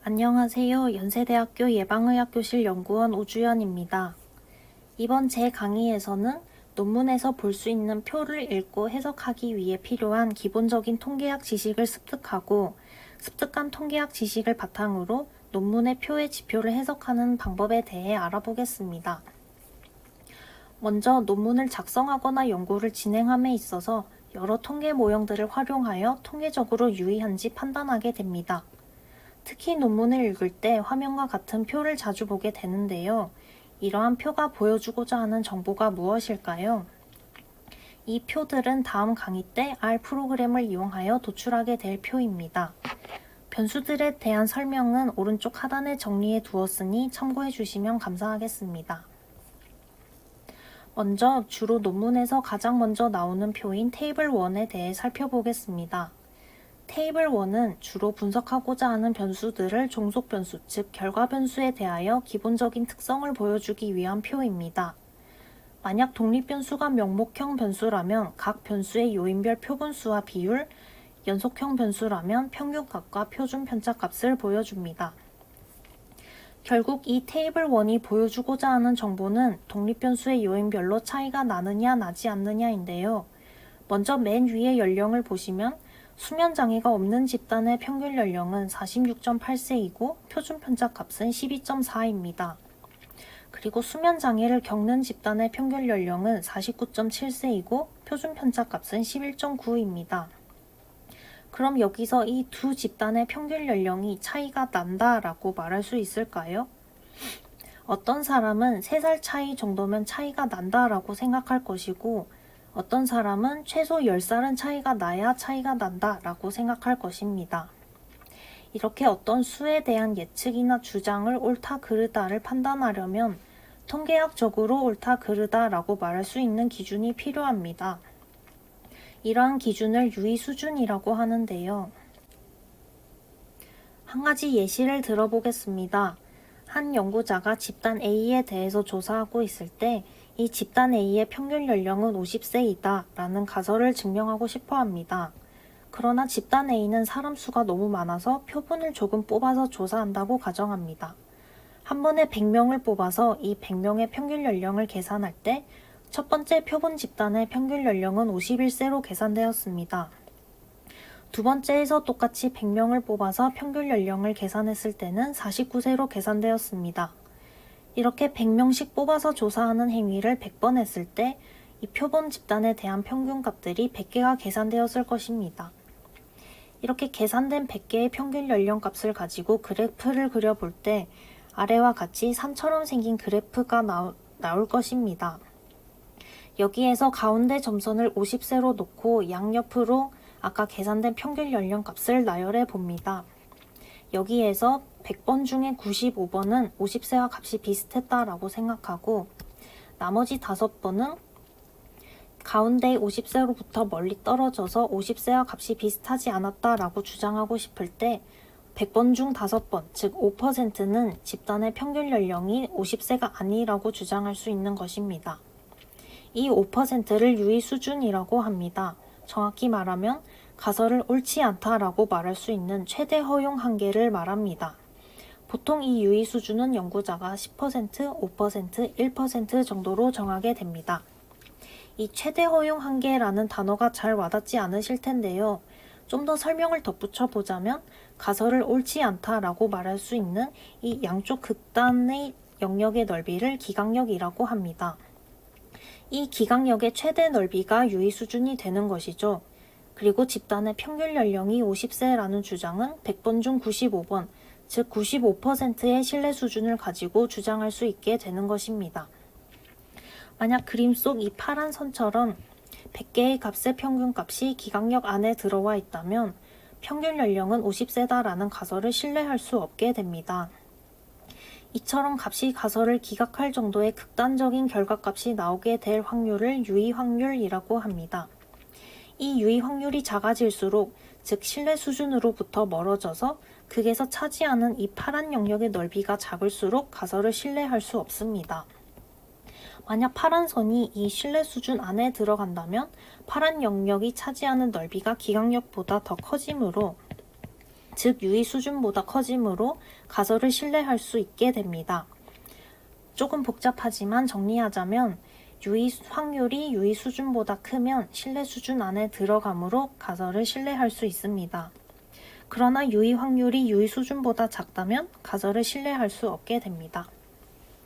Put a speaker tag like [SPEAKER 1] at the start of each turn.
[SPEAKER 1] 안녕하세요. 연세대학교 예방의학교실 연구원 오주연입니다. 이번 제 강의에서는 논문에서 볼 수 있는 표를 읽고 해석하기 위해 필요한 기본적인 통계학 지식을 습득하고 습득한 통계학 지식을 바탕으로 논문의 표의 지표를 해석하는 방법에 대해 알아보겠습니다. 먼저 논문을 작성하거나 연구를 진행함에 있어서 여러 통계 모형들을 활용하여 통계적으로 유의한지 판단하게 됩니다. 특히 논문을 읽을 때 화면과 같은 표를 자주 보게 되는데요. 이러한 표가 보여주고자 하는 정보가 무엇일까요? 이 표들은 다음 강의 때 R 프로그램을 이용하여 도출하게 될 표입니다. 변수들에 대한 설명은 오른쪽 하단에 정리해 두었으니 참고해 주시면 감사하겠습니다. 먼저 주로 논문에서 가장 먼저 나오는 표인 테이블 1에 대해 살펴보겠습니다. 테이블 1은 주로 분석하고자 하는 변수들을 종속 변수, 즉 결과 변수에 대하여 기본적인 특성을 보여주기 위한 표입니다. 만약 독립 변수가 명목형 변수라면 각 변수의 요인별 표분수와 비율, 연속형 변수라면 평균값과 표준 편차값을 보여줍니다. 결국 이 테이블 1이 보여주고자 하는 정보는 독립 변수의 요인별로 차이가 나느냐 나지 않느냐인데요. 먼저 맨 위의 연령을 보시면 수면장애가 없는 집단의 평균 연령은 46.8세이고 표준 편차값은 12.4입니다. 그리고 수면장애를 겪는 집단의 평균 연령은 49.7세이고 표준 편차값은 11.9입니다. 그럼 여기서 이 두 집단의 평균 연령이 차이가 난다라고 말할 수 있을까요? 어떤 사람은 3살 차이 정도면 차이가 난다라고 생각할 것이고 어떤 사람은 최소 10살은 차이가 나야 차이가 난다라고 생각할 것입니다. 이렇게 어떤 수에 대한 예측이나 주장을 옳다 그르다를 판단하려면 통계학적으로 옳다 그르다라고 말할 수 있는 기준이 필요합니다. 이러한 기준을 유의 수준이라고 하는데요. 한 가지 예시를 들어보겠습니다. 한 연구자가 집단 A에 대해서 조사하고 있을 때 이 집단 A의 평균 연령은 50세이다 라는 가설을 증명하고 싶어 합니다. 그러나 집단 A는 사람 수가 너무 많아서 표본을 조금 뽑아서 조사한다고 가정합니다. 한 번에 100명을 뽑아서 이 100명의 평균 연령을 계산할 때 첫 번째 표본 집단의 평균 연령은 51세로 계산되었습니다. 두 번째에서 똑같이 100명을 뽑아서 평균 연령을 계산했을 때는 49세로 계산되었습니다. 이렇게 100명씩 뽑아서 조사하는 행위를 100번 했을 때 이 표본 집단에 대한 평균값들이 100개가 계산되었을 것입니다. 이렇게 계산된 100개의 평균 연령값을 가지고 그래프를 그려볼 때 아래와 같이 산처럼 생긴 그래프가 나올 것입니다. 여기에서 가운데 점선을 50세로 놓고 양옆으로 아까 계산된 평균 연령값을 나열해 봅니다. 여기에서 100번 중에 95번은 50세와 값이 비슷했다라고 생각하고 나머지 5번은 가운데 50세로부터 멀리 떨어져서 50세와 값이 비슷하지 않았다라고 주장하고 싶을 때 100번 중 5번, 즉 5%는 집단의 평균 연령이 50세가 아니라고 주장할 수 있는 것입니다. 이 5%를 유의 수준이라고 합니다. 정확히 말하면 가설을 옳지 않다라고 말할 수 있는 최대 허용 한계를 말합니다. 보통 이 유의 수준은 연구자가 10%, 5%, 1% 정도로 정하게 됩니다. 이 최대 허용 한계라는 단어가 잘 와닿지 않으실 텐데요. 좀 더 설명을 덧붙여 보자면 가설을 옳지 않다라고 말할 수 있는 이 양쪽 극단의 영역의 넓이를 기각력이라고 합니다. 이 기각력의 최대 넓이가 유의 수준이 되는 것이죠. 그리고 집단의 평균 연령이 50세라는 주장은 100번 중 95번, 즉 95%의 신뢰 수준을 가지고 주장할 수 있게 되는 것입니다. 만약 그림 속 이 파란 선처럼 100개의 값의 평균값이 기각력 안에 들어와 있다면 평균 연령은 50세다라는 가설을 신뢰할 수 없게 됩니다. 이처럼 값이 가설을 기각할 정도의 극단적인 결과값이 나오게 될 확률을 유의 확률이라고 합니다. 이 유의 확률이 작아질수록, 즉 신뢰 수준으로부터 멀어져서 극에서 차지하는 이 파란 영역의 넓이가 작을수록 가설을 신뢰할 수 없습니다. 만약 파란 선이 이 신뢰 수준 안에 들어간다면 파란 영역이 차지하는 넓이가 기각력보다 더 커지므로 즉 유의 수준보다 커지므로 가설을 신뢰할 수 있게 됩니다. 조금 복잡하지만 정리하자면 유의 확률이 유의 수준보다 크면 신뢰 수준 안에 들어가므로 가설을 신뢰할 수 있습니다. 그러나 유의 확률이 유의 수준보다 작다면 가설을 신뢰할 수 없게 됩니다.